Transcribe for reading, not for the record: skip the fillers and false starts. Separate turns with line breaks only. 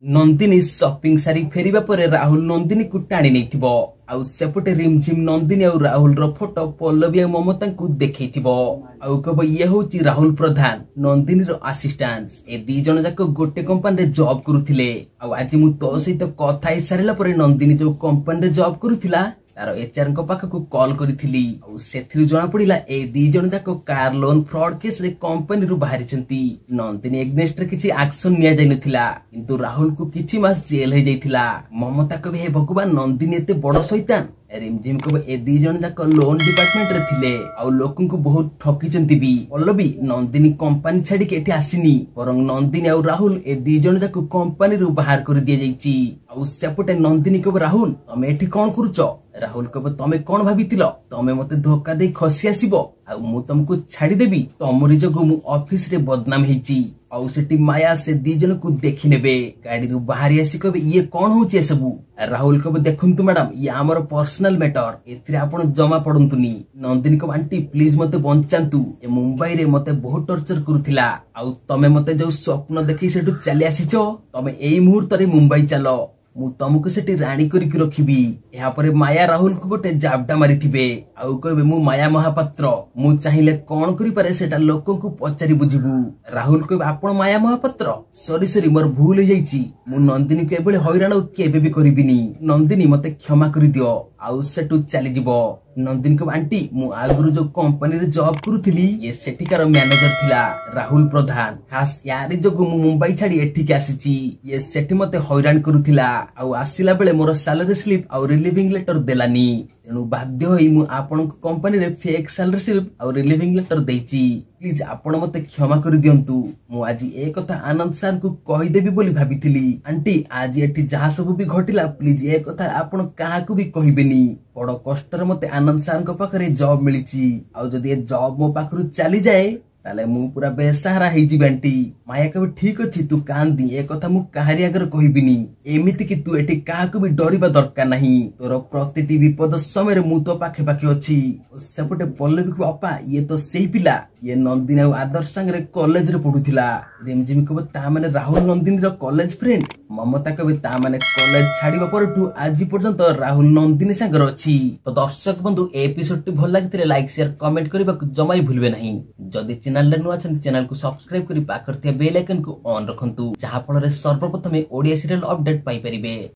Nandini shopping सारी फेरिबा परे राहुल नंदिनी को टाणी नैथिबो आउ सेपटे रिमझिम नंदिनी और राहुल रो फोटो पल्लवी और ममता को देखैथिबो आउ कब ये होची राहुल प्रधान नंदिनी रो असिस्टेंट ए दी जन जाक गोटे कंपनी रे जॉब करूथिले आउ आज मु तो सहित कथा ही सारिला परे नंदिनी जो कंपनी रे जॉब करूथिला तार एचआर को पाखक कॉल करिथिली आउ सेथिरु जणा पडिला ए दी जण जाक कार लोन फ्रॉड केस रे कंपनी रु बाहरी छंती नंदिनी एग्नेस्ट रे किछि एक्शन निया जाय नथिला किंतु राहुल को किछि मास जेल हे जायथिला ममता कबे हे भगवान नंदिनी एते बड़ शैतान रिमझिम को ए दी जण जाक लोन डिपार्टमेंट रे थिले आउ लोकन को बहुत ठकी चंती भी पल्लवी नंदिनी कंपनी छाडी के एठी आसीनी परंग नंदिनी और राहुल ए दी जण जाक कंपनी रु बाहर कर दिया जाईची आउ सेपटे नंदिनी को राहुल तमे एठी कोन करूचो राहुल कब तमे कौन भावितिलो तमे मते धोखा दे खसी आसीबो आ मु तुमको छाडी देबी तमरी जगो मु ऑफिस रे बदनाम हेची आउ सेठी माया से दी जन को देखि नेबे गाड़ी रु बाहरी आसी कबे ये कौन होची ए सबु राहुल कब देखंतु मैडम ये हमर पर्सनल मैटर एथिरे आपण जमा पडंतुनी नंदिनी को आंटी प्लीज मते बंचांतु ए मुंबई रे मते बहुत टॉर्चर करूथिला आउ तमे मते जो स्वप्न देखि सेठु चली आसीचो तमे एई मुहूर्त रे मुंबई चलो मु तुमको सेठी राणी करी रखिबी यहाँ पर माया राहुल को गोटे जाबडा मारी थिबे आउ कहबे मु माया महापात्र मु चाहिले कोन करि पारे सेटा लोकन को पचारि बुझिबू राहुल कहबे आपण माया महापात्र सॉरी सॉरी मोर भूल हो जाईची मु नंदिनी के एबळे हैरान केबे भी करिबिनी नंदिनी मते क्षमा करि दियो आउ सेटु चली जिवो नंदिनी को आंटी मु आगुरु जो कंपनी रे जॉब करूथिली ये सेठिकार मैनेजर थिला राहुल प्रधान खास यारी जगु मु मुंबई छाडी एठी के आसीची ये सेठी मते हैरान करूथिला आउ आसिला बेले मोर सैलरी स्लिप आउ रिलीविंग लेटर देलानी तेणु बाध्य होई मु आपन कंपनी रे फेक सैलरी स्लिप आउ रिलीविंग लेटर देची प्लीज आपण मते क्षमा कर दियंतु मु आज ए कथा आनंद सर को कहि देबी बोली भाबिथिली आंटी आज एठी जहा सब भी घटिला प्लीज ए कथा आपण काहा को भी कहिबेनी बड़ कष्ट रे मते आनंद सर को पाखरे जॉब मिलिची आउ जदी ए जॉब मो पाखरु चली जाए ताले मु पूरा बेसहारा हेई जी बंटी माया कबे ठीक अछि तू कांदी ए कथा मु काहरी आगर कहिबिनी एमिति कि तू एठी काहा को भी डरिबा दरकार नाही तोर प्रतिटी विपद समय रे मु तो पाखे पाखे अछि सेपटे पल्लवी को अपा ये तो सेही पिला ये नंदिनी आ आदर्श संग रे कॉलेज रे पढुथिला रिमझिम कबे ता माने राहुल नंदिनी रो कॉलेज फ्रेंड ममता कबे ता माने कॉलेज छाडीबा परटू आज पर्यंत राहुल नंदिनी संग रो अछि तो दर्शक बंधु एपिसोड टी भल लागितले लाइक शेयर कमेंट करबा जमाई भूलबे नाही जदी चैनल रे नुआ छन चैनल को सब्सक्राइब करी पाकर बेल आइकन को ऑन रखंतु जहा फल रे सर्वप्रथम ओडिया सीरियल अपडेट पाई परिबे।